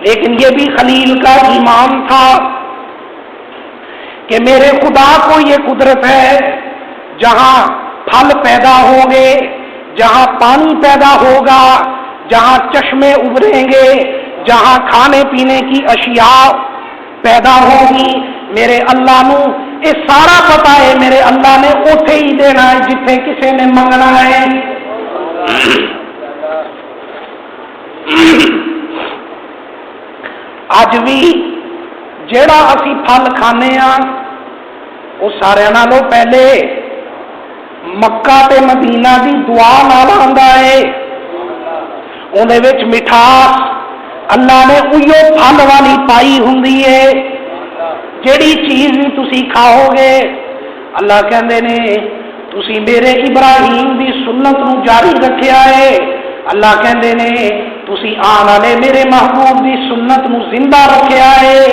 لیکن یہ بھی خلیل کا ایمان تھا کہ میرے خدا کو یہ قدرت ہے، جہاں پھل پیدا ہوں گے، جہاں پانی پیدا ہوگا، جہاں چشمے ابھریں گے، جہاں کھانے پینے کی اشیاء پیدا ہوگی، میرے اللہ نو یہ سارا پتا ہے، میرے اللہ نے اوتھے ہی دینا ہے جتھے کسی نے منگنا ہے۔ اج بھی جیڑا اسی پھل کھانے ہاں وہ سارے نالوں پہلے مکہ تے مدینہ دی دعا نال آندا ہے، اون دے وچ مٹھاس اللہ نے اوہی پھل والی پائی ہوندی ہے۔ جیڑی چیز بھی تسی کھاؤ گے، اللہ کہندے نے تسی میرے ابراہیم دی سنت نو جاری رکھیا ہے، اللہ کہندے نے تسی آن والے میرے محبوب دی سنت نو زندہ رکھیا ہے،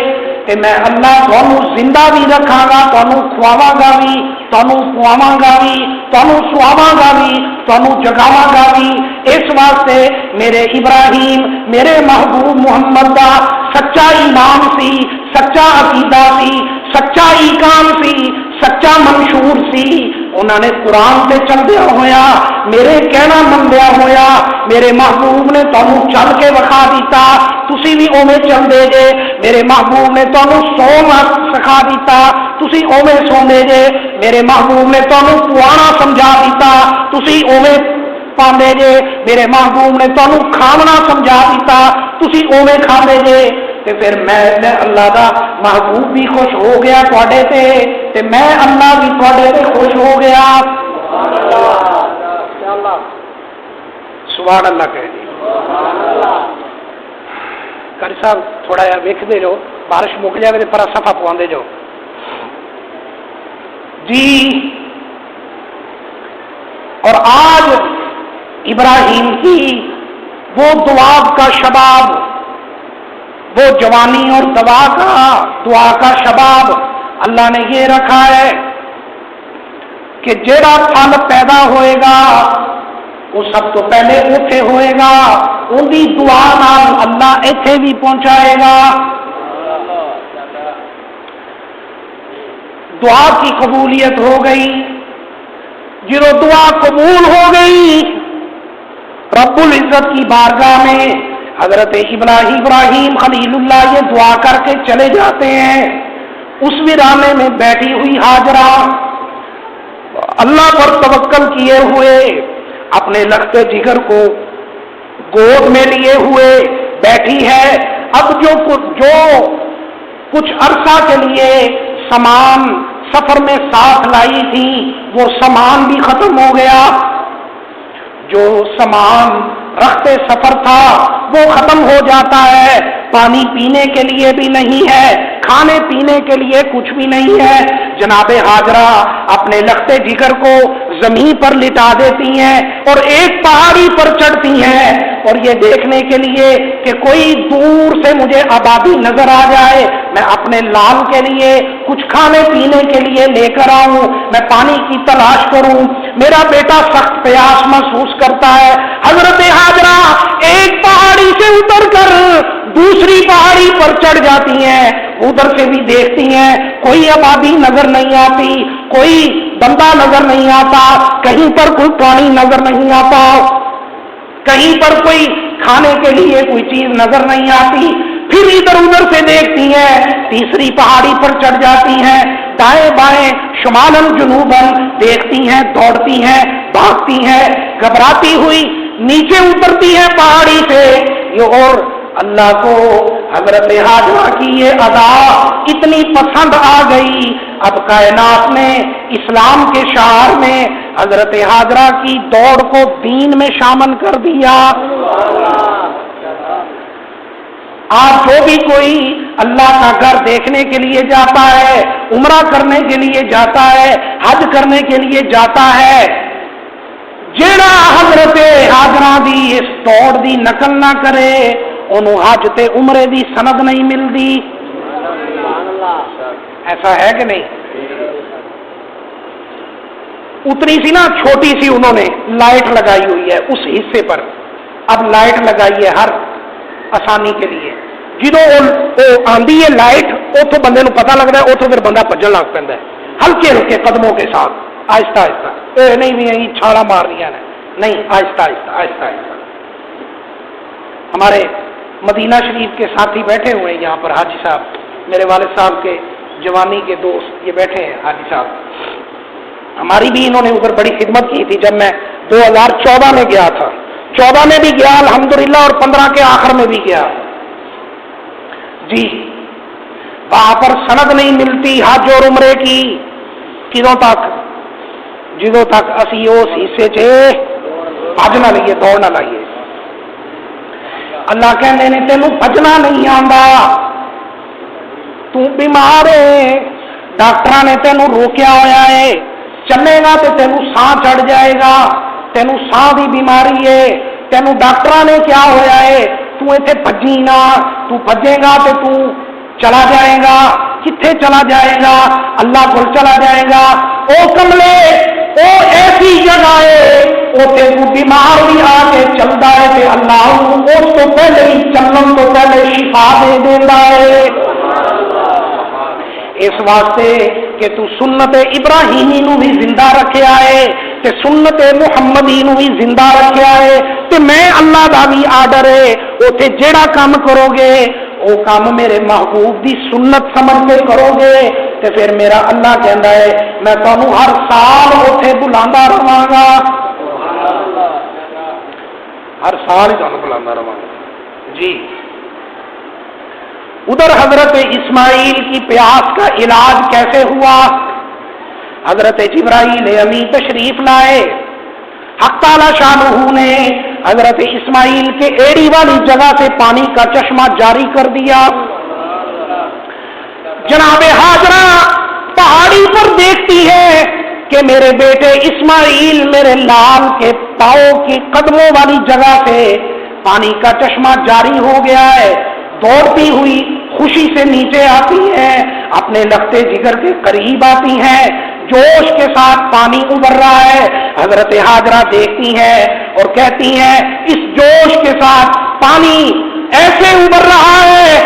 تے میں اللہ تانوں زندہ بھی رکھاں گا، تانوں کھواواں گا بھی، تانوں پواواں گا بھی، تانوں سواواں گا بھی، تانوں جگاواں گا بھی۔ اس واسطے میرے ابراہیم میرے محبوب محمد دا سچا ایمان سی، سچا عقیدہ سی، سچا ایمان سی، سچا منشور سی۔ انہوں نے قرآن سے چلدیا ہویا، میرے کہنا مندیا ہویا، میرے محبوب نے تانوں چل کے وکھا دیتا، تسی بھی اوویں چل دے جے۔ میرے محبوب نے تانوں سونا سکھا دیتا، تسی اوویں سوندے جے۔ میرے محبوب نے تانوں پوانا سمجھا دیتا، تسی اوویں پاندے جے۔ میرے محبوب نے تانوں کھاونا سمجھا دیتا، تسی اوویں کھاندے جے۔ تے پھر میں اللہ دا محبوب بھی خوش ہو گیا تواڈے تے میں اللہ بھی تواڈے تے خوش ہو گیا۔ سبحان اللہ کہہ جی۔ قاری صاحب تھوڑا جہا ویکھدے جو، بارش مک جائے تے پرا صفحہ پواندے جو جی۔ اور آج ابراہیم کی وہ دعا کا شباب، وہ جوانی اور دعا کا شباب اللہ نے یہ رکھا ہے کہ جیڑا پھل پیدا ہوئے گا وہ سب تو پہلے اوتھے ہوئے گا، ان دی دعا نال اللہ ایتھے بھی پہنچائے گا۔ دعا کی قبولیت ہو گئی، جدو دعا قبول ہو گئی رب العزت کی بارگاہ میں حضرت ابراہیم خلیل اللہ یہ دعا کر کے چلے جاتے ہیں۔ اس ویرانے میں بیٹھی ہوئی ہاجرہ اللہ پر توکل کیے ہوئے، اپنے لخت جگر کو گود میں لیے ہوئے بیٹھی ہے۔ اب جو کچھ عرصہ کے لیے سامان سفر میں ساتھ لائی تھی وہ سامان بھی ختم ہو گیا، جو سامان رخت سفر تھا وہ ختم ہو جاتا ہے، پانی پینے کے لیے بھی نہیں ہے، کھانے پینے کے لیے کچھ بھی نہیں ہے۔ جناب ہاجرہ اپنے لخت جگر کو زمین پر لٹا دیتی ہیں اور ایک پہاڑی پر چڑھتی ہیں، اور یہ دیکھنے کے لیے کہ کوئی دور سے مجھے آبادی نظر آ جائے، میں اپنے لال کے لیے کچھ کھانے پینے کے لیے لے کر آؤں، میں پانی کی تلاش کروں، میرا بیٹا سخت پیاس محسوس کرتا ہے۔ حضرت ہاجرہ ایک پہاڑی سے اتر کر دوسری پہاڑی پر چڑھ جاتی ہیں، ادھر سے بھی دیکھتی ہیں کوئی آبادی نظر نہیں آتی، کوئی بندہ نظر نہیں آتا، کہیں پر کوئی پانی نظر نہیں آتا، کہیں پر کوئی کھانے کے لیے کوئی چیز نظر نہیں آتی۔ پھر ادھر ادھر سے دیکھتی ہیں، تیسری پہاڑی پر چڑھ جاتی ہیں، دائیں بائیں شمالن جنوبن دیکھتی ہیں، دوڑتی ہیں، بھاگتی ہیں، گھبراتی ہوئی نیچے اترتی ہیں پہاڑی سے۔ یہ اور اللہ کو حضرت ہاجرہ کی یہ ادا اتنی پسند آ گئی، اب کائنات نے اسلام کے شعار میں حضرت ہاجرہ کی دوڑ کو دین میں شامل کر دیا۔ آج جو بھی کوئی اللہ کا گھر دیکھنے کے لیے جاتا ہے، عمرہ کرنے کے لیے جاتا ہے، حج کرنے کے لیے جاتا ہے، جیڑا حضرت ہاجرہ دی اس دوڑ دی نقل نہ کرے انہوں حج تے عمرے دی سند نہیں ملتی۔ ایسا ہے کہ نہیں؟ اتنی سی نا چھوٹی سی انہوں نے لائٹ لگائی ہوئی ہے اس حصے پر، اب لائٹ لگائی ہے ہر آسانی کے لیے، جدوں وہ آندی ہے لائٹ اتوں بندے نو پتہ لگتا ہے، اتوں پھر بندہ بھجن لگ پہ ہلکے ہلکے قدموں کے ساتھ، آہستہ آہستہ، نہیں بھی یہیں چھالا مار رہی ہیں، نہیں، آہستہ آہستہ آہستہ آہستہ۔ ہمارے مدینہ شریف کے ساتھی بیٹھے ہوئے ہیں یہاں پر، حاجی صاحب میرے والد صاحب کے جوانی کے دوست یہ بیٹھے ہیں، حاجی صاحب ہماری بھی انہوں نے ادھر بڑی خدمت کی تھی جب میں 2014 میں گیا تھا، 14 میں بھی گیا الحمدللہ، اور 15 کے آخر میں بھی گیا جی۔ وہاں پر سند نہیں ملتی حج اور عمرے کی، کدوں تک؟ جدوں تک اسی اس حصے چ حج نہ لئیے، دوڑ نہ لائیے۔ اللہ کہنے نے تینوں بھجنا نہیں آندا، تو بیمار ہے، ڈاکٹر نے تینوں روکیا ہوا ہے، چلے گا تو تینوں ساہ چڑھ جائے گا، تینوں ساہ کی بیماری ہے، تینوں ڈاکٹر نے کیا ہوا ہے، تو ایتھے بھجی نہ، تو بھجے گا تو تو چلا جائے گا، کتنے چلا جائے گا؟ اللہ کو چلا جائے گا۔ او کملے، او ایسی جگہ ہے اوتے تو بیمار بھی آ کے چلتا ہے تے اللہ اس تو پہلے ہی چلن تو پہلے شفا دے دینا ہے، اس واسطے کہ تو سنت ابراہیمی نو بھی زندہ رکھیا ہے تے سنت محمدی نو بھی زندہ رکھیا ہے، تے میں اللہ دا بھی آرڈر ہے اوتے جیڑا کام کرو گے وہ کام میرے محبوب دی سنت سمجھ کے کرو گے تے پھر میرا اللہ کہندا ہے میں تانوں ہر سال اوتھے بلاندا رہاں گا، ہر سال ہی تانوں بلاندا رہاں گا جی۔ ادھر حضرت اسماعیل کی پیاس کا علاج کیسے ہوا؟ حضرت جبرائیل امی تشریف لائے، حق تعالی شانہ نے حضرت اسماعیل کے ایڑی والی جگہ سے پانی کا چشمہ جاری کر دیا۔ جناب ہاجرہ پہاڑی پر دیکھتی ہے کہ میرے بیٹے اسماعیل میرے لال کے پاؤں کی قدموں والی جگہ سے پانی کا چشمہ جاری ہو گیا ہے، دوڑتی ہوئی خوشی سے نیچے آتی ہیں، اپنے لگتے جگر کے قریب آتی ہیں، جوش کے ساتھ پانی ابل رہا ہے۔ حضرت ہاجرہ دیکھتی ہیں اور کہتی ہیں اس جوش کے ساتھ پانی ایسے ابل رہا ہے،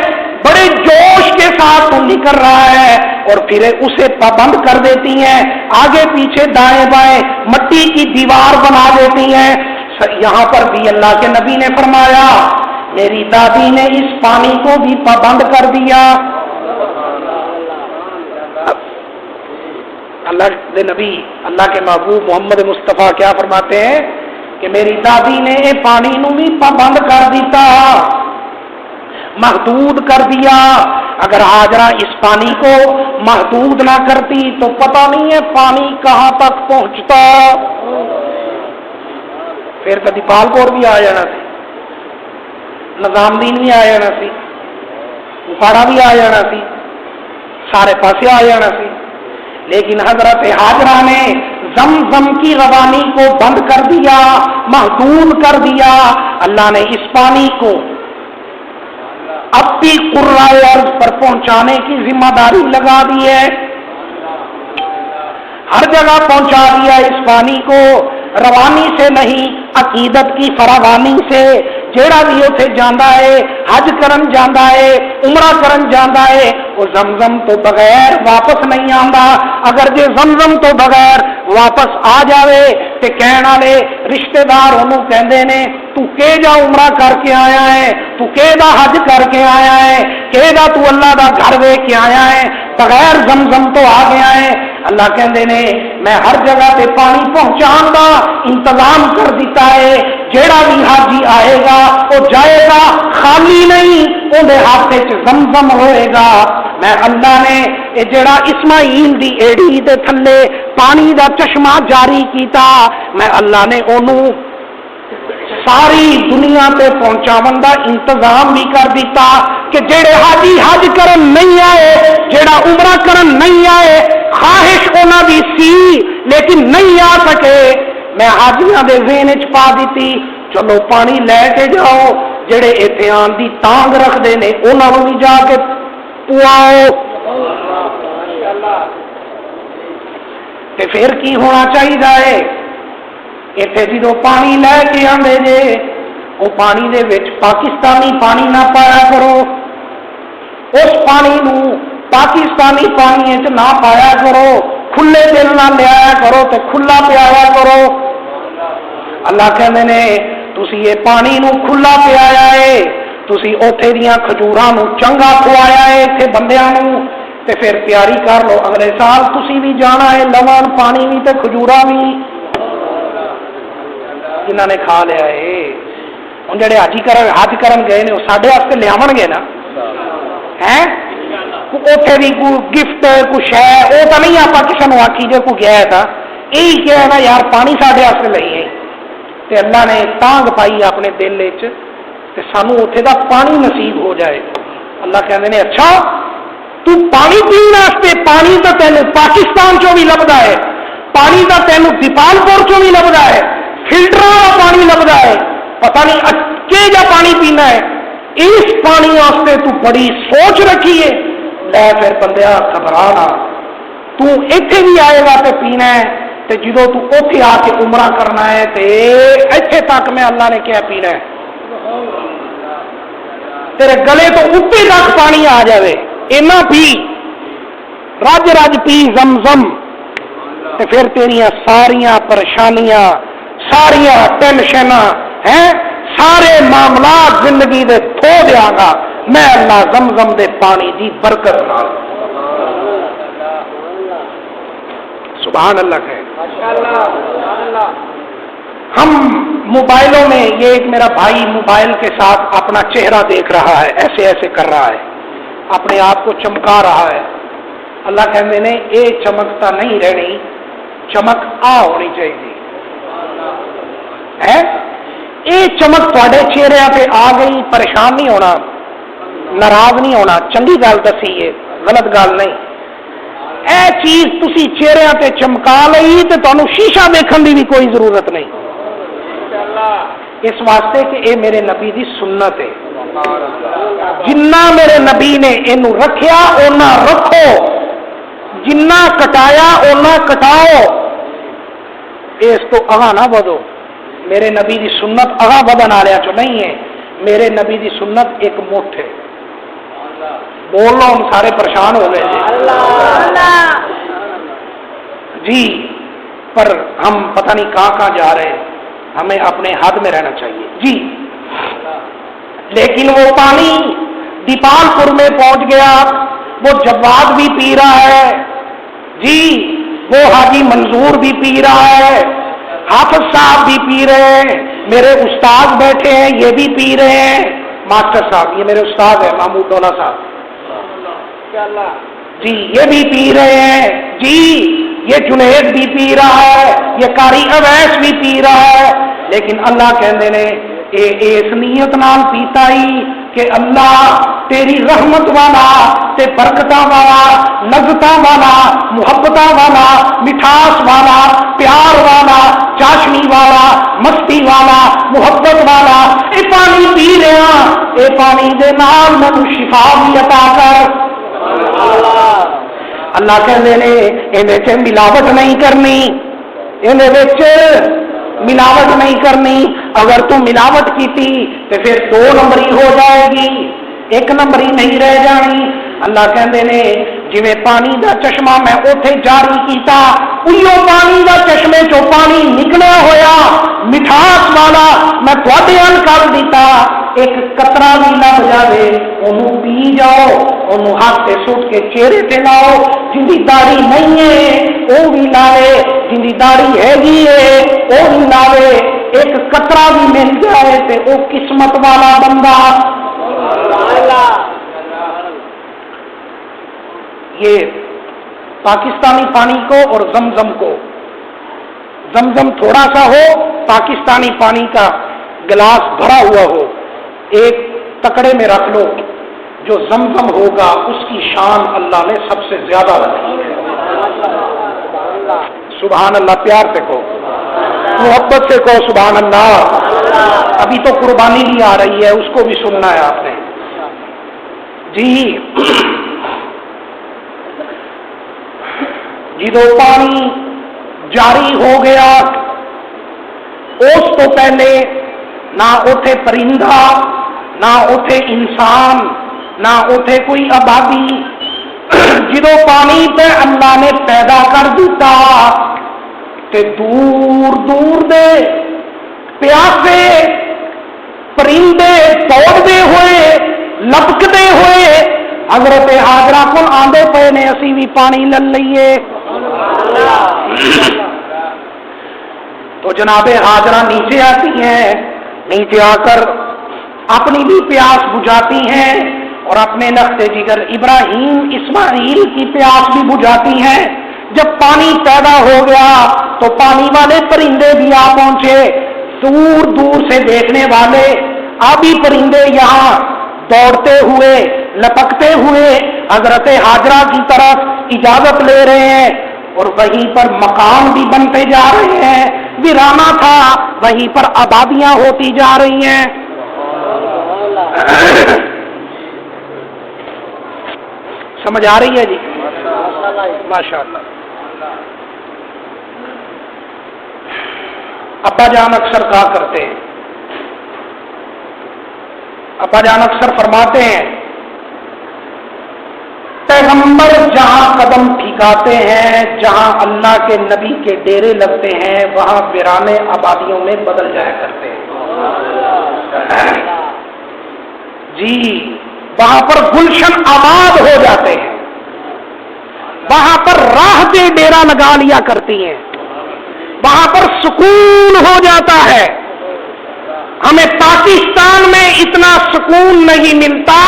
بڑے جوش کے ساتھ تو نکل رہا ہے، اور پھر اسے پابند کر دیتی ہیں، آگے پیچھے دائیں بائیں مٹی کی دیوار بنا دیتی ہیں۔ یہاں پر بھی اللہ کے نبی نے فرمایا میری دادی نے اس پانی کو بھی پابند کر دیا۔ اللہ کے نبی، اللہ کے محبوب محمد مصطفیٰ کیا فرماتے ہیں کہ میری دادی نے یہ پانی نو بھی پابند کر دیتا، محدود کر دیا۔ اگر ہاجرہ اس پانی کو محدود نہ کرتی تو پتہ نہیں ہے پانی کہاں تک پہنچتا، پھر کبھی پالپور بھی آ جانا سی، نظام دین بھی آ جانا سی، اکھاڑا بھی آ جانا سی، سارے پاسے آ جانا سی، لیکن حضرت ہاجرہ نے زمزم کی روانی کو بند کر دیا، محدود کر دیا۔ اللہ نے اس پانی کو اپنی قرائے ارض پر پہنچانے کی ذمہ داری لگا دی ہے، ہر جگہ پہنچا دیا اس پانی کو، روانی سے نہیں عقیدت کی فراوانی سے۔ جیڑا بھی اتنے جانا ہے، حج کرن جانا ہے، عمرہ کرن جانا ہے، وہ زمزم تو بغیر واپس نہیں آتا۔ اگر جے زمزم تو بغیر واپس آ جاوے تے کہن والے رشتے دار انہوں کہندے نے تو کہ جا عمرہ کر کے آیا ہے، تو کہ دا حج کر کے آیا ہے، کہ دا تو اللہ دا گھر ویکھ کے آیا ہے، بغیر زمزم تو آ گیا ہے۔ اللہ کہندے نے میں ہر جگہ تے پانی پہنچان دا انتظام کر دیتا ہے، جیڑا بھی حاجی آئے گا وہ جائے گا خالی نہیں، اندے ہاتھ وچ زمزم ہوئے گا۔ میں اللہ نے یہ جڑا اسماعیل دی ایڑی دے تھلے پانی دا چشمہ جاری کیتا، میں اللہ نے انہوں ساری دنیا تے پہنچاون دا انتظام بھی کر دیتا کہ جڑے حاجی حج کرن نہیں آئے، جڑا عمرہ کرن نہیں آئے، خواہش انہاں دی سی لیکن نہیں آ سکے، میں حاجیاں دے ذہن وچ پا دیتی چلو پانی لے کے جاؤ، جڑے ایتھے آن دی تانگ رکھدے نے انہاں نوں بھی جا کے پواؤ۔ تے پھر کی ہونا چاہیے؟ اتنے جدو پانی لے کے آدھے جے وہ پانی دے وچ پاکستانی پانی نہ پایا کرو، اس پانی نو پاکستانی پانی نہ پایا کرو، کھلے دل نہ لیا کرو تے کھلا پیا کرو۔ اللہ کہندے نے تسی یہ پانی نو کھلا پیا ہے، تسی اوتھے دیاں کھجوراں نو چنگا کھوایا ہے ایتھے بندیاں نو، تے پھر تیاری کر لو اگلے سال تسی بھی جانا ہے، لوان پانی بھی تے کھجوراں بھی جنہاں نے کھا لیا ہے۔ ہن جڑے حج کرن گئے نے وہ ساڈے واسطے لیاون گے نا، ہیں اوتھے بھی کوئی گفٹ کچھ ہے وہ تو نہیں آپ کسی نے آخی جے کوئی گیا تھا یہی کیا نا یار پانی ساڈے واسطے لئی ہے، تے اللہ نے تانگ پائی اپنے دل تے سانو اوتھے دا پانی نصیب ہو جائے۔ اللہ کہندے نے اچھا تو پانی پینے واسطے پانی تو تینوں پاکستان چوں بھی لبدا ہے، پانی تو تینوں دیپال پور چوں بھی لبدا ہے، فلٹر والا پانی لبدا ہے، پتہ نہیں اچھے جا پانی پینا ہے، اس پانی واسطے تو بڑی سوچ رکھی ہے۔ لے پھر بندیا گھبرانا، تو ایتھے بھی آئے گا تے پینا ہے، تے جدو تو اوتھے آ کے عمرہ کرنا ہے تے ایتھے تک میں اللہ نے کیا پینا ہے، تیرے گلے تو اوپر تک پانی آ جائے، اینا پی رج رج پی زمزم، تے پھر تیریاں ساریاں پریشانیاں ساریاں ٹینشن ہیں سارے معاملات زندگی دے دھو دیا گا میں اللہ زمزم دے پانی دی برکت نال۔ سبحان اللہ کہے۔ ہم موبائلوں میں یہ ایک میرا بھائی موبائل کے ساتھ اپنا چہرہ دیکھ رہا ہے، ایسے ایسے کر رہا ہے، اپنے آپ کو چمکا رہا ہے۔ اللہ کہتے ہیں یہ چمکتا نہیں رہنی، چمک ہونی چاہیے ہے۔ یہ چمک تھوڑے چہرے پہ آ گئی، پریشان نہیں ہونا، ناراض نہیں ہونا، چنگی گل دسی ہے، غلط گل نہیں۔ اے چیز تسی چہرے پہ چمکا لئی تے تانوں شیشہ دیکھن دی بھی کوئی ضرورت نہیں، اس واسطے کہ اے میرے نبی دی سنت ہے۔ جنہ میرے نبی نے اینو رکھیا اونا رکھو، جنہ کٹایا اونا کٹاؤ، اس تو اگاں نہ بدو۔ میرے نبی دی سنت اگاں بدن والے چ نہیں ہے، میرے نبی دی سنت ایک مٹھ ہے۔ بول لو ہم سارے پریشان ہو گئے جی، پر ہم پتہ نہیں کہاں جا رہے ہیں، ہمیں اپنے حد میں رہنا چاہیے جی۔ لیکن وہ پانی دیپال پور میں پہنچ گیا، وہ جواد بھی پی رہا ہے جی، وہ حاجی منظور بھی پی رہا ہے، حافظ صاحب بھی پی رہے ہیں، میرے استاد بیٹھے ہیں یہ بھی پی رہے ہیں، ماسٹر صاحب یہ میرے استاد ہیں محمود ڈولا صاحب جی، یہ بھی پی رہے ہیں جی، یہ جنید بھی پی رہا ہے، یہ قاری اویس بھی پی رہا ہے، لیکن اللہ کہندے نے اس نیت نال پیتا ہی کہ اللہ تیری رحمت والا تے برکتاں والا، لذتاں والا، محبتاں والا، مٹھاس والا، پیار والا، چاشنی والا، مستی والا، محبت والا اے پانی پی رہا، اے پانی دے نال مینوں شفا بھی عطا کر۔ اللہ کہندے نے اندے وچ ملاوٹ نہیں کرنی، اندے وچ ملاوٹ نہیں کرنی، اگر تو ملاوٹ کیتی تو پھر 2 نمبری ہو جائے گی، 1 نمبری نہیں رہ جانی۔ اللہ کہندے نے جویں پانی دا چشمہ میں اوتھے جاری کیتا، اوہو پانی دا چشمے چوں پانی نکلیا ہویا مٹھاس والا میں تواڈے ال کر دیتا، ایک قطرہ بھی نہ جاوے انہوں پی جاؤ، انہوں ہاتھ تے سٹ کے چہرے تے لاؤ، جن دی داڑھی نہیں ہے وہ بھی لاوے، جن دی داڑھی ہے وہ بھی لاوے، ایک قطرہ بھی مل جائے تے وہ قسمت والا بندہ۔ یہ پاکستانی پانی کو اور زمزم کو، زمزم تھوڑا سا ہو، پاکستانی پانی کا گلاس بھرا ہوا ہو، ایک تکڑے میں رکھ لو، جو زمزم ہوگا اس کی شان اللہ نے سب سے زیادہ رکھی ہے۔ سبحان اللہ، پیار سے کہو، محبت سے کہو سبحان اللہ۔ ابھی تو قربانی بھی آ رہی ہے، اس کو بھی سننا ہے آپ نے جی۔ جدو پانی جاری ہو گیا اس تو پہلے نہ اٹھے پرندہ، نہ اٹھے انسان، نہ اٹھے کوئی آبادی جدو پانی پہ اللہ نے پیدا کر دیتا تے دور دور دے پیاسے پرندے دوڑتے ہوئے لپکتے ہوئے حضرت حاجرہ کو آندے پے نے اسی بھی پانی لے لئیے. تو جناب حاجرہ نیچے آتی ہیں, نیچے آ کر اپنی بھی پیاس بجھاتی ہیں اور اپنے لخت جگر ابراہیم اسماعیل کی پیاس بھی بجھاتی ہیں. جب پانی پیدا ہو گیا تو پانی والے پرندے بھی آ پہنچے, دور دور سے دیکھنے والے آبی پرندے یہاں دوڑتے ہوئے لپکتے ہوئے حضرت حاجرہ کی طرف اجازت لے رہے ہیں, اور وہیں پر مکان بھی بنتے جا رہے ہیں. ویرانہ تھا وہیں پر آبادیاں ہوتی جا رہی ہیں. سمجھ آ رہی ہے جی؟ ماشاءاللہ. ابا جان اکثر کہا کرتے ہیں, ابا جان اکثر فرماتے ہیں پیغمبر جہاں قدم ٹھکاتے ہیں, جہاں اللہ کے نبی کے ڈیرے لگتے ہیں, وہاں ویرانے آبادیوں میں بدل جایا کرتے ہیں. جی وہاں پر گلشن آباد ہو جاتے ہیں, وہاں پر راحتیں ڈیرا لگا لیا کرتی ہیں, وہاں پر سکون ہو جاتا ہے. ہمیں پاکستان میں اتنا سکون نہیں ملتا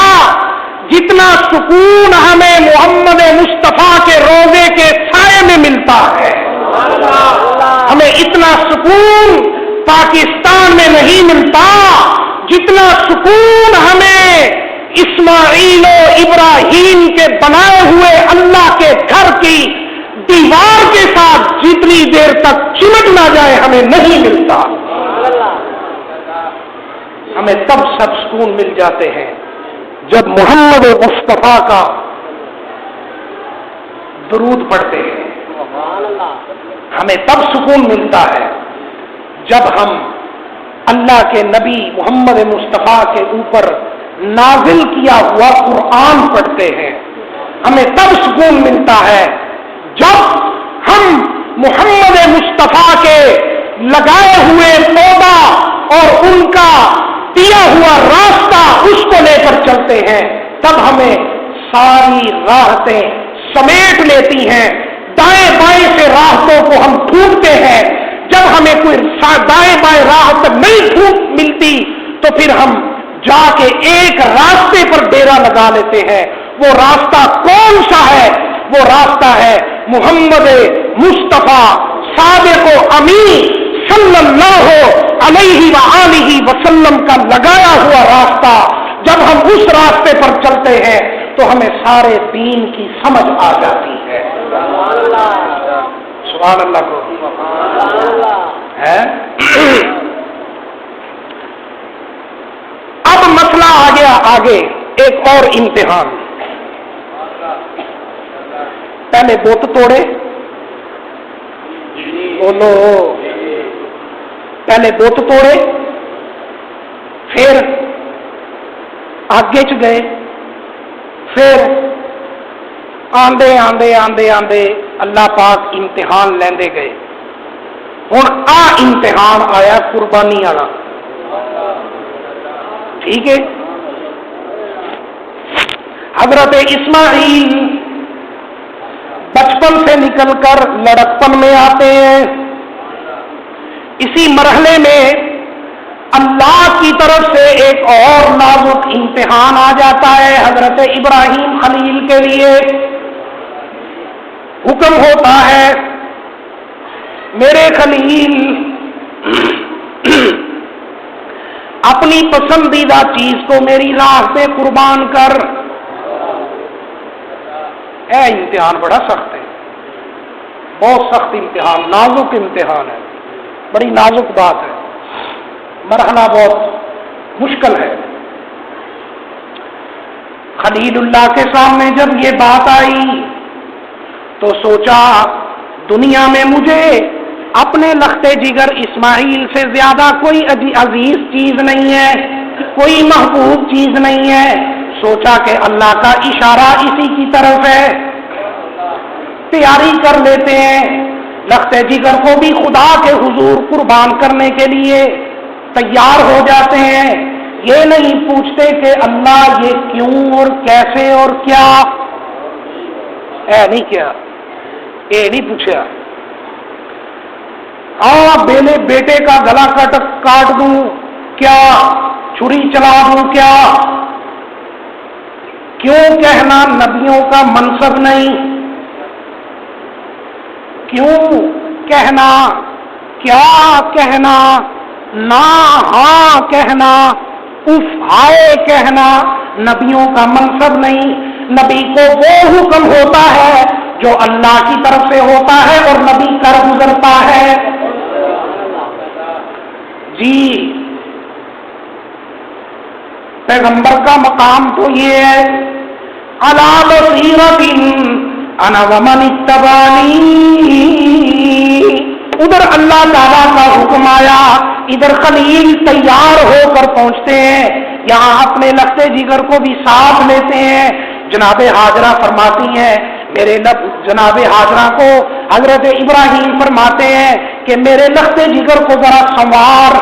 جتنا سکون ہمیں محمد مصطفیٰ کے روضے کے سائے میں ملتا ہے. ہمیں اتنا سکون پاکستان میں نہیں ملتا جتنا سکون ہمیں اسماعیل و ابراہیم کے بنائے ہوئے اللہ کے گھر کی دیوار کے ساتھ جتنی دیر تک چمٹ نہ جائے ہمیں نہیں ملتا. ہمیں تب سب سکون مل جاتے ہیں جب محمد مصطفیٰ کا درود پڑھتے ہیں. ہمیں تب سکون ملتا ہے جب ہم اللہ کے نبی محمد مصطفیٰ کے اوپر نازل کیا ہوا قرآن پڑھتے ہیں. ہمیں تب سکون ملتا ہے جب ہم محمد مصطفیٰ کے لگائے ہوئے پودا اور ان کا دیا ہوا راستہ اس کو لے کر چلتے ہیں. تب ہمیں ساری راحتیں سمیٹ لیتی ہیں. دائیں بائیں سے راحتوں کو ہم ڈھونڈتے ہیں. جب ہمیں کوئی دائیں بائیں راحت نہیں ملتی تو پھر ہم جا کے ایک راستے پر ڈیرا لگا لیتے ہیں. وہ راستہ کون سا ہے؟ وہ راستہ ہے محمد مصطفیٰ صادق و امین صلی اللہ علیہ وآلہ وسلم کا لگایا ہوا راستہ. جب ہم اس راستے پر چلتے ہیں تو ہمیں سارے دین کی سمجھ آ جاتی ہے. سبحان اللہ کو ہے. اب مسئلہ آ گیا آگے ایک اور امتحان. پہلے بت توڑے, بولو, پہلے بت توڑے, پھر آگے چ گئے, پھر آندے آندے آندے آندے اللہ پاک امتحان لیندے گئے. ہوں آ امتحان آیا قربانی والا. ٹھیک ہے, حضرت اسماعیل بچپن سے نکل کر لڑکپن میں آتے ہیں. اسی مرحلے میں اللہ کی طرف سے ایک اور نازک امتحان آ جاتا ہے. حضرت ابراہیم خلیل کے لیے حکم ہوتا ہے, میرے خلیل اپنی پسندیدہ چیز کو میری راہ پہ قربان کر. اے امتحان بڑا سخت ہے, بہت سخت امتحان, نازک امتحان ہے, بڑی نازک بات ہے, مرحلہ بہت مشکل ہے. خلیل اللہ کے سامنے جب یہ بات آئی تو سوچا دنیا میں مجھے اپنے لخت جگر اسماعیل سے زیادہ کوئی عزیز چیز نہیں ہے, کوئی محبوب چیز نہیں ہے. سوچا کہ اللہ کا اشارہ اسی کی طرف ہے، تیاری کر لیتے ہیں، لخت جگر کو بھی خدا کے حضور قربان کرنے کے لیے تیار ہو جاتے ہیں۔ یہ نہیں پوچھتے کہ اللہ یہ کیوں اور کیسے اور کیا، نہیں کیا، یہ نہیں پوچھا۔ بیٹے کا گلا کاٹ دوں کیا، چھری چلا دوں کیا، کیوں کہنا نبیوں کا منصب نہیں، کیوں کہنا، کیا کہنا، نہ ہاں کہنا، اف ہائے کہنا نبیوں کا منصب نہیں۔ نبی کو وہ حکم ہوتا ہے جو اللہ کی طرف سے ہوتا ہے اور نبی کر گزرتا ہے۔ جی پیغمبر کا مقام تو یہ ہے، علی بصیرۃ انا ومن اتبعنی، ادھر اللہ تعالیٰ کا حکم آیا، ادھر خلیل تیار ہو کر پہنچتے ہیں، یہاں اپنے لختے جگر کو بھی ساتھ لیتے ہیں۔ جناب ہاجرہ فرماتی ہیں، جناب ہاجرہ کو حضرت ابراہیم فرماتے ہیں کہ میرے لختے جگر کو ذرا سنوار،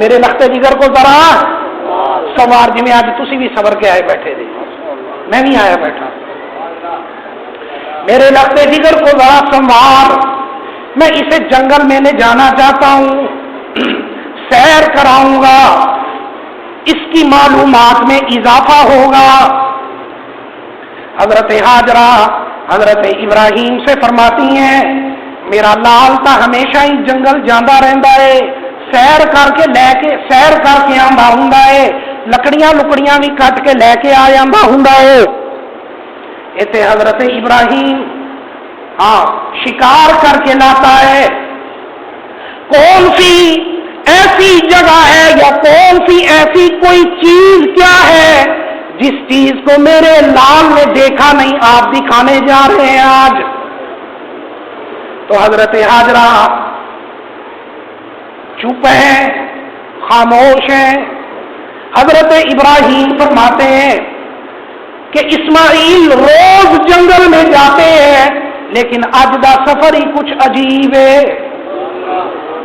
میرے لختے جگر کو ذرا سنوار، جی میں آج تسی بھی صبر کے آئے بیٹھے تھے، میں نہیں آیا بیٹھا، میرے لختے جگر کو ذرا سنوار، میں اسے جنگل میں لے جانا چاہتا ہوں، سیر کراؤں گا، اس کی معلومات میں اضافہ ہوگا۔ حضرت ہاجرہ حضرت ابراہیم سے فرماتی ہیں، میرا لال تا ہمیشہ ہی جنگل جانا رہتا ہے، سیر کر کے آندا ہوندا ہے، لکڑیاں بھی کٹ کے لے کے آ جاندا ہوندا ہے۔ ایتھے حضرت ابراہیم شکار کر کے لاتا ہے۔ کون سی ایسی جگہ ہے یا کون سی ایسی کوئی چیز کیا ہے جس چیز کو میرے لال نے دیکھا نہیں، آپ دکھانے جا رہے ہیں آج؟ تو حضرت ہاجرہ چپ ہیں، خاموش ہیں۔ حضرت ابراہیم فرماتے ہیں کہ اسماعیل روز جنگل میں جاتے ہیں، لیکن اج دا سفر ہی کچھ عجیب ہے،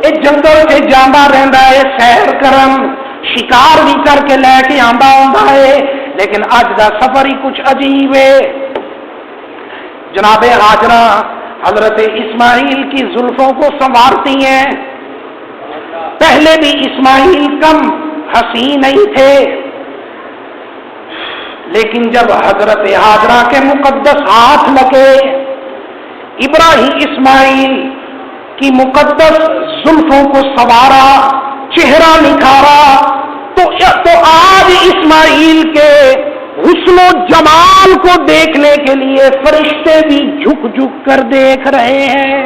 یہ جنگل سے جانا رہتا ہے، سیر کرن شکار بھی کر کے لے کے آندا ہوندا ہے، لیکن اج دا سفر ہی کچھ عجیب ہے۔ جناب ہاجرہ حضرت اسماعیل کی زلفوں کو سنوارتی ہیں۔ پہلے بھی اسماعیل کم حسین نہیں تھے، لیکن جب حضرت ہاجرہ کے مقدس ہاتھ لگے، اسماعیل کی مقدس زلفوں کو سوارا، چہرہ نکھارا، تو آج اسماعیل کے حسن و جمال کو دیکھنے کے لیے فرشتے بھی جھک جھک کر دیکھ رہے ہیں۔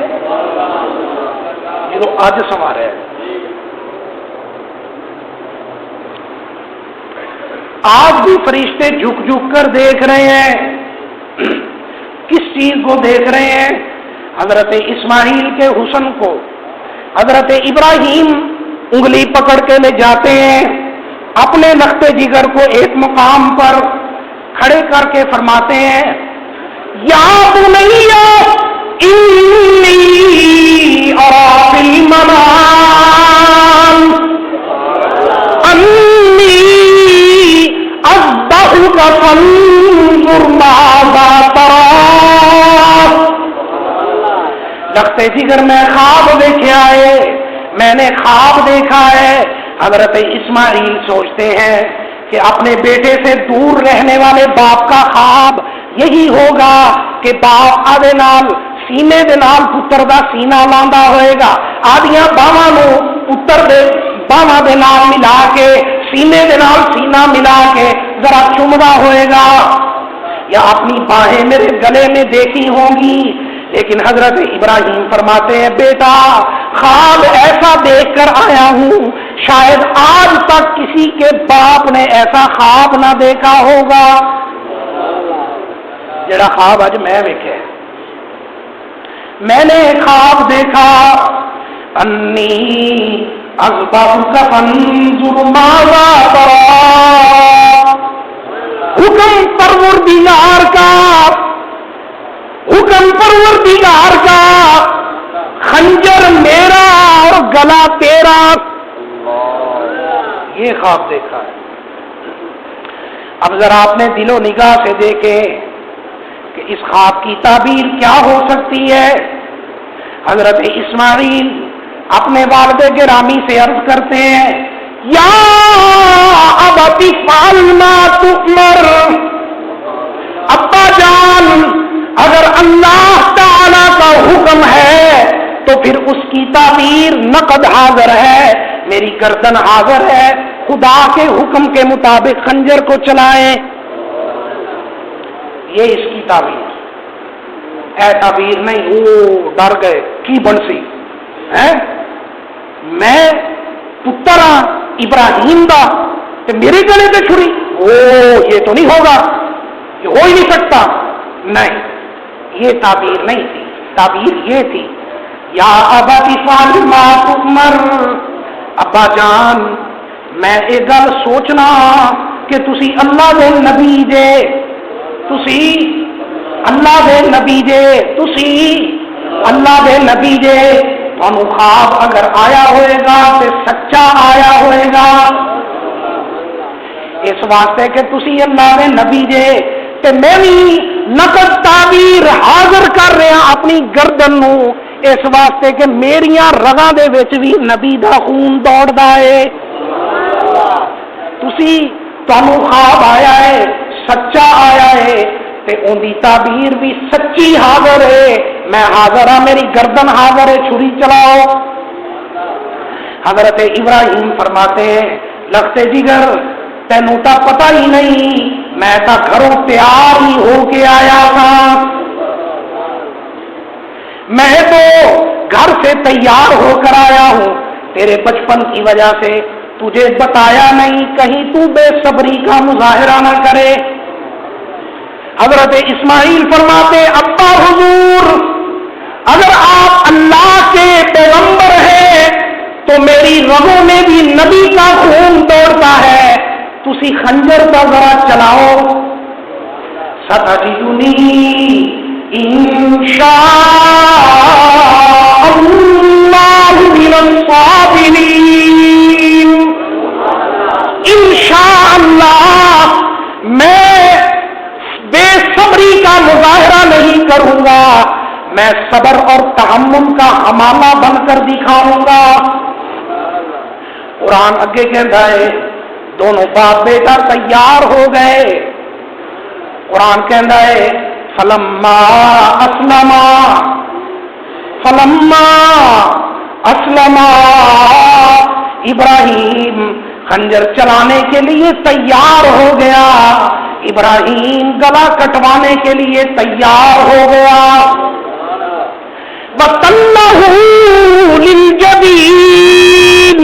جو آج سوارے آج بھی فرشتے جھک جھک کر دیکھ رہے ہیں۔ کس چیز کو دیکھ رہے ہیں؟ حضرت اسماعیل کے حسن کو۔ حضرت ابراہیم انگلی پکڑ کے لے جاتے ہیں، اپنے لختے جگر کو ایک مقام پر کھڑے کر کے فرماتے ہیں، یا بنیا انی ارا فی المنام انی اذبحک فانظر ماذا تری۔ لختے جگر میں خواب دیکھے آئے، میں نے خواب دیکھا ہے۔ حضرت اسماعیل سوچتے ہیں کہ اپنے بیٹے سے دور رہنے والے باپ کا خواب یہی ہوگا کہ باپ آدھے نال سینے دے نال پتر دا سینہ لاندا ہوئے گا، آدیاں باواں نو پتر دے باواں دے نال ملا کے سینے دے نال سینہ ملا کے ذرا چومدا ہوئے گا، یا اپنی باہیں میرے گلے میں دیکھی ہوں گی۔ لیکن حضرت ابراہیم فرماتے ہیں، بیٹا خواب ایسا دیکھ کر آیا ہوں، شاید آج تک کسی کے باپ نے ایسا خواب نہ دیکھا ہوگا جڑا خواب آج میں دیکھے۔ میں نے خواب دیکھا، انی اذبحک فانظر ماذا تری، حکم پروردگار کا، خنجر میرا اور گلا تیرا. یہ خواب دیکھا ہے. اب ذرا آپ نے دل و نگاہ سے دیکھے کہ اس خواب کی تعبیر کیا ہو سکتی ہے. حضرت اسماعیل اپنے والد گرامی سے عرض کرتے ہیں، یا ابت افعل ما تؤمر. ابا جان، اگر اللہ تعالی کا حکم ہے تو پھر اس کی تعبیر نقد حاضر ہے، میری گردن حاضر ہے، خدا کے حکم کے مطابق خنجر کو چلائیں. یہ اس کی تعبیر اے تعبیر نہیں. وہ ڈر گئے کی بنسی ہے، میں پتر ہاں ابراہیم دا تے میرے گلے پہ چھری. او یہ تو نہیں ہوگا، یہ ہو ہی نہیں سکتا. نہیں، یہ تعبیر نہیں تھی. تعبیر یہ تھی، یا ابت افعل ما تؤمر. ابا جان، میں یہ گل سوچنا کہ تسی اللہ دے نبی جے، تسی اللہ دے نبی جے، تسی اللہ دے نبی جے. تانوں خواب اگر آیا ہوئے گا تے سچا آیا ہوئے گا، اس واسطے کہ تسی اللہ دے نبی جے تے میں بھی نقد تعبیر حاضر کر رہا اپنی گردن نو، اس واسطے کہ میریاں رگاں دے وچ بھی نبی دا خون دوڑدا ہے. تانوں خواب آیا ہے، سچا آیا ہے تے ان دی تعبیر بھی سچی حاضر ہے. میں حاضر ہاں، میری گردن حاضر ہے، چھری چلاؤ. حضرت ابراہیم فرماتے ہیں، لختے جگر تینوں تا پتہ ہی نہیں، میں تا گھروں تیار ہی ہو کے آیا تھا. میں تو گھر سے تیار ہو کر آیا ہوں. تیرے بچپن کی وجہ سے تجھے بتایا نہیں، کہیں تو بے صبری کا مظاہرہ نہ کرے. حضرت اسماعیل فرماتے، ابا حضور، اگر آپ اللہ کے پیغمبر ہیں تو میری رگوں میں بھی نبی کا خون دوڑتا ہے. تسی خنجر کا ذرا چلاؤ. ستجدنی انشاء اللہ من الصابرین. انشاء اللہ میں بے صبری کا مظاہرہ نہیں کروں گا، میں صبر اور تحمل کا حمامہ بن کر دکھاؤں گا. قرآن اگے کہتا ہے دونوں باپ بیٹا تیار ہو گئے. قرآن کہتا ہے فلما اسلما ابراہیم خنجر چلانے کے لیے تیار ہو گیا. ابراہیم گلا کٹوانے کے لیے تیار ہو گیا. وَتَلَّهُ لِلْجَبِينِ.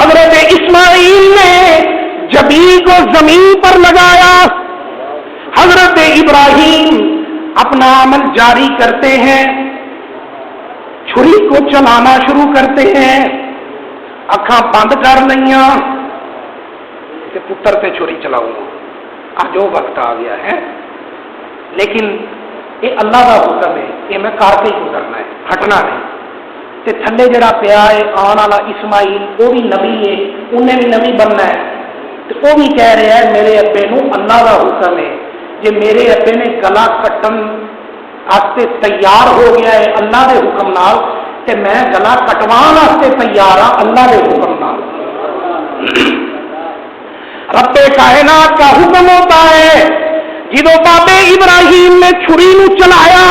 حضرت اسماعیل نے جبین کو زمین پر لگایا. حضرت ابراہیم اپنا عمل جاری کرتے ہیں، چھری کو چلانا شروع کرتے ہیں. اکھاں بند کر لیا کہ پتر پہ چھری چلاؤں گا، جو وقت آ گیا ہے. لیکن یہ اللہ کا حکم ہے، یہ میں کر کے ہی گزرنا ہے، ہٹنا نہیں. تے تھلے جڑا پیا ہے آن والا اسماعیل، وہ بھی نبی ہے، انہیں بھی نبی بننا ہے. تو وہ بھی کہہ رہا ہے میرے ابے نو اللہ کا حکم ہے، جی میرے ابے نے گلا کٹن واسطے تیار ہو گیا ہے اللہ کے حکم نال، تے میں گلا کٹوان واسطے تیار ہاں اللہ کے حکم نال. رب کائنات کا حکم ہوتا ہے. جدو بابے ابراہیم نے چھری نو چلایا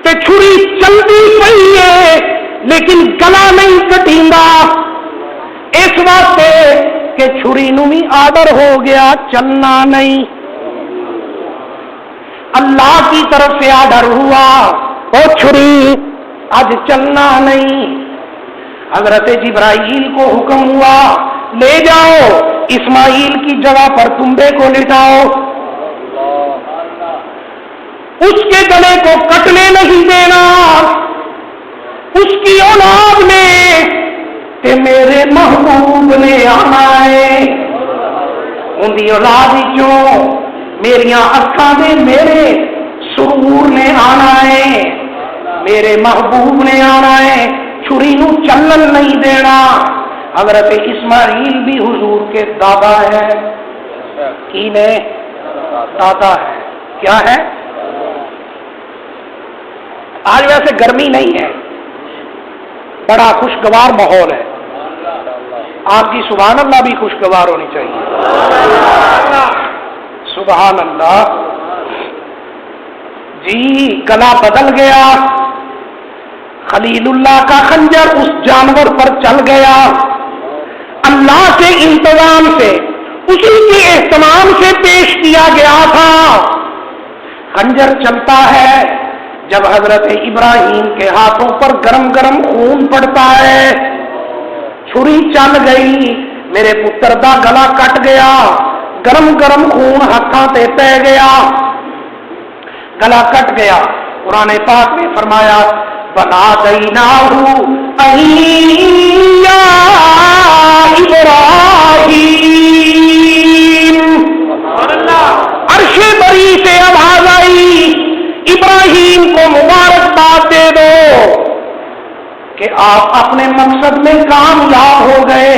تے چھری چلتی پئی ہے لیکن گلا نہیں کٹیندا، اس واسطے کہ چھری نو بھی آرڈر ہو گیا چلنا نہیں. اللہ کی طرف سے آرڈر ہوا او چھری آج چلنا نہیں. حضرت جبرائیل کو حکم ہوا لے جاؤ اسماعیل کی جگہ پر تمبے کو لٹاؤ، اس کے گلے کو کٹنے نہیں دینا. اس کی اولاد میں کہ میرے محبوب نے آنا ہے. اندی اولاد وچوں میریاں اکھاں دے میرے سرور نے آنا ہے، میرے محبوب نے آنا ہے، چھری نو چلن نہیں دینا۔ حضرت اسماعیل بھی حضور کے دادا ہے، کی نے دادا ہے، کیا ہے؟ آج ویسے گرمی نہیں ہے، بڑا خوشگوار ماحول ہے، آپ کی سبحان اللہ بھی خوشگوار ہونی چاہیے، سبحان اللہ۔ جی گلا بدل گیا، خلیل اللہ کا خنجر اس جانور پر چل گیا، اللہ کے انتظام سے، اسی کے اہتمام سے پیش کیا گیا تھا۔ خنجر چلتا ہے جب حضرت ابراہیم کے ہاتھوں پر گرم گرم خون پڑتا ہے، چھری چل گئی، میرے پتر دا گلا کٹ گیا، گرم گرم خون ہاتھاں تے پہ گیا، گلا کٹ گیا۔ قرآن پاک نے فرمایا بنا دیناہ یا ابراہیم، عرش بری سے آواز آئی ابراہیم کو مبارکباد دے دو کہ آپ اپنے مقصد میں کامیاب ہو گئے،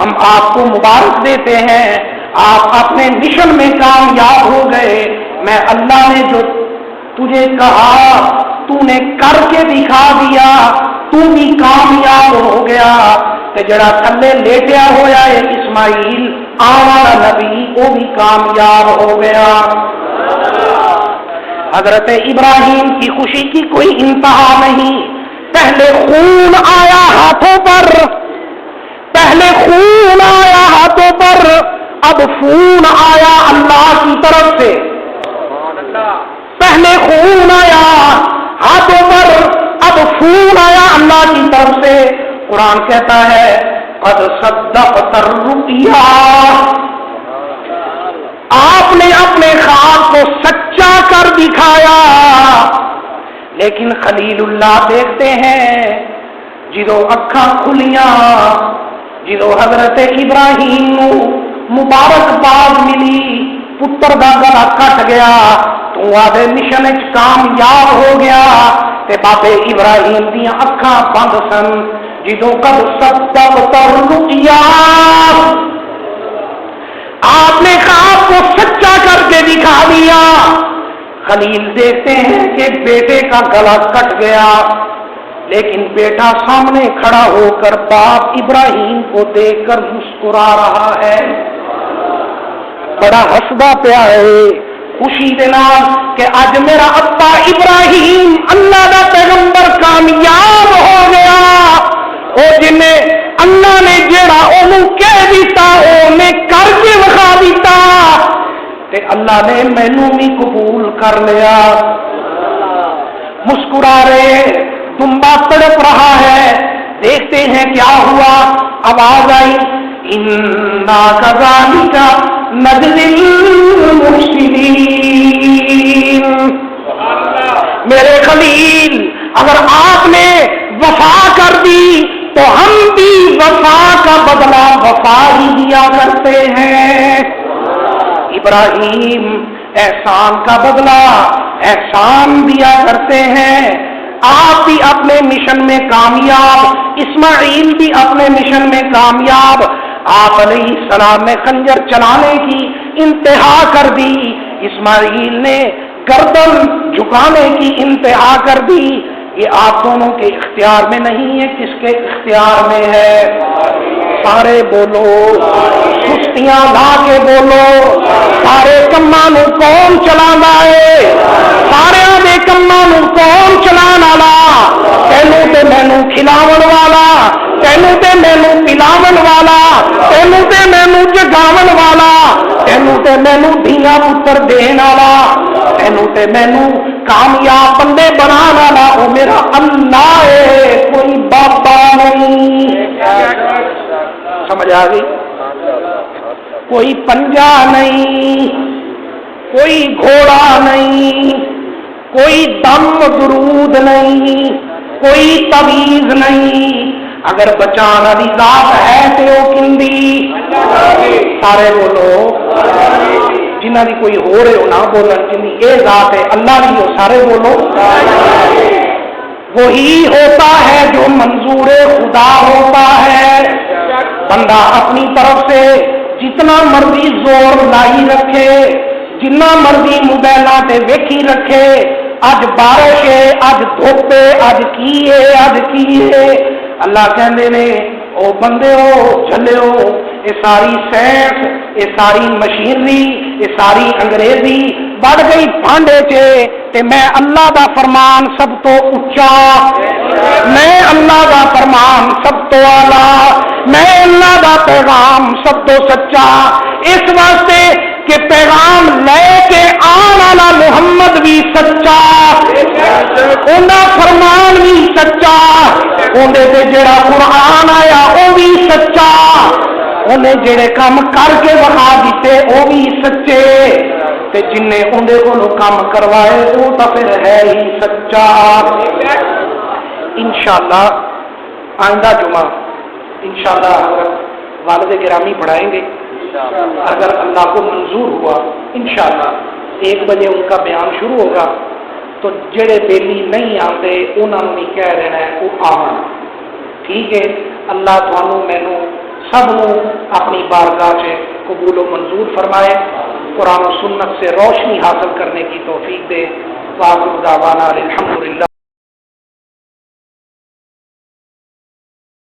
ہم آپ کو مبارک دیتے ہیں، آپ اپنے مشن میں کامیاب ہو گئے۔ میں اللہ نے جو تجھے کہا تو نے کر کے دکھا دیا، تو بھی کامیاب ہو گیا۔ تے جڑا تھلے لیٹیا ہویا ہے اسماعیل آوالا نبی، وہ بھی کامیاب ہو گیا۔ حضرت ابراہیم کی خوشی کی کوئی انتہا نہیں، پہلے خون آیا ہاتھوں پر، پہلے خون آیا ہاتھوں پر، اب فون آیا اللہ کی طرف سے۔ پہلے خون آیا ہاتھوں پر، اب فون آیا اللہ کی طرف سے۔ قرآن کہتا ہے قد صدقت الرؤیا، آپ نے اپنے خواب کو سچا کر دکھایا۔ لیکن خلیل اللہ دیکھتے ہیں جدو اکھاں کھلیاں، جدو حضرت ابراہیم مبارکباد ملی، پتر دا گلا کٹ گیا، تو آدھے مشن وچ کامیاب ہو گیا، تے بابے ابراہیم دیاں اکھاں بند سن۔ جدو قد صدقت الرؤیا، آپ نے خواب کو سچا کر کے دکھا دیا۔ خلیل دیکھتے ہیں کہ بیٹے کا گلا کٹ گیا، لیکن بیٹا سامنے کھڑا ہو کر باپ ابراہیم کو دیکھ کر مسکرا رہا ہے، بڑا ہسدا پیا ہے خوشی دے نال کہ اج میرا ابا ابراہیم اللہ دا پیغمبر کامیاب ہو گیا۔ او جنے اللہ نے جڑا اونوں کہہ دیتا اونے کر کے وکھا دیتا، تے اللہ نے مینوں بھی قبول کر لیا۔ مسکرا رہے، دمبا تڑپ رہا ہے، دیکھتے ہیں کیا ہوا۔ آواز آئی انا کذالک نجزی المحسنین۔ میرے خلیل اگر آپ نے وفا کر دی تو ہم بھی وفا کا بدلہ وفا ہی دیا کرتے ہیں۔ ابراہیم احسان کا بدلہ احسان دیا کرتے ہیں۔ آپ بھی اپنے مشن میں کامیاب، اسماعیل بھی اپنے مشن میں کامیاب۔ آپ علیہ السلام نے خنجر چلانے کی انتہا کر دی، اسماعیل نے گردن جھکانے کی انتہا کر دی۔ یہ آپ دونوں کے اختیار میں نہیں ہے، کس کے اختیار میں ہے؟ سارے بولو، سستیاں لا کے بولو، سارے کماں نوں کون چلانا ہے؟ سارے دے کماں نوں کون چلانا والا؟ تینوں تے مینوں کھلاون والا، تینوں تے مینوں پلاون والا، تینوں تے مینوں جگاون والا، تینوں تے مینوں دھیاں پتر دین والا، تینوں تے مینوں کامیاب بندے بنانا والا وہ میرا اللہ ہے، کوئی بابا نہیں۔ سمجھ آ گئی؟ کوئی پنجا نہیں، کوئی گھوڑا نہیں، کوئی دم درود نہیں، کوئی تعویذ نہیں۔ اگر بچان والی ذات ہے تو وہ کندی سارے بولو جنہ کی کوئی ہو رہے ہو نہ بولن، جن کی یہ ذات ہے اللہ کی، وہ سارے بولو وہی ہوتا ہے جو منظور خدا ہوتا ہے۔ بندہ اپنی طرف سے جتنا مرضی زور لائی رکھے، جنا مرضی موبائل تے ویکھی رکھے، اج بارش ہے، اج دھوپ ہے، اج کی ہے، اج کی ہے، اللہ کہندے نے او بندے ہو چلے ہو، یہ ساری سائنس، یہ ساری مشینری، یہ ساری انگریزی بڑھ گئی بھانڈے چے تے میں اللہ دا فرمان سب تو اچا، میں اللہ دا فرمان سب تو اعلی، میں اللہ دا پیغام سب تو سچا، اس واسطے کہ پیغام لے کے آن والا محمد بھی سچا، انہاں فرمان بھی سچا، اندے تے جڑا قرآن آیا وہ بھی سچا، انہیں جڑے کام کر کے وہا دیتے وہ بھی سچے، تے جن نے اندے کو کام کروائے وہ تو پھر ہے ہی سچا۔ انشاءاللہ آئندہ جمعہ انشاءاللہ والد گرامی پڑھائیں گے، اگر اللہ کو منظور ہوا انشاءاللہ 1 بجے ان کا بیان شروع ہوگا، تو جڑے بیلی نہیں آتے انہوں نے کہہ دینا ہے وہ آمن، ٹھیک ہے؟ اللہ تھانو مینو سب نو اپنی بارگاہ سے قبول و منظور فرمائے، قرآن و سنت سے روشنی حاصل کرنے کی توفیق دے۔ وآخر دعوانا الحمدللہ۔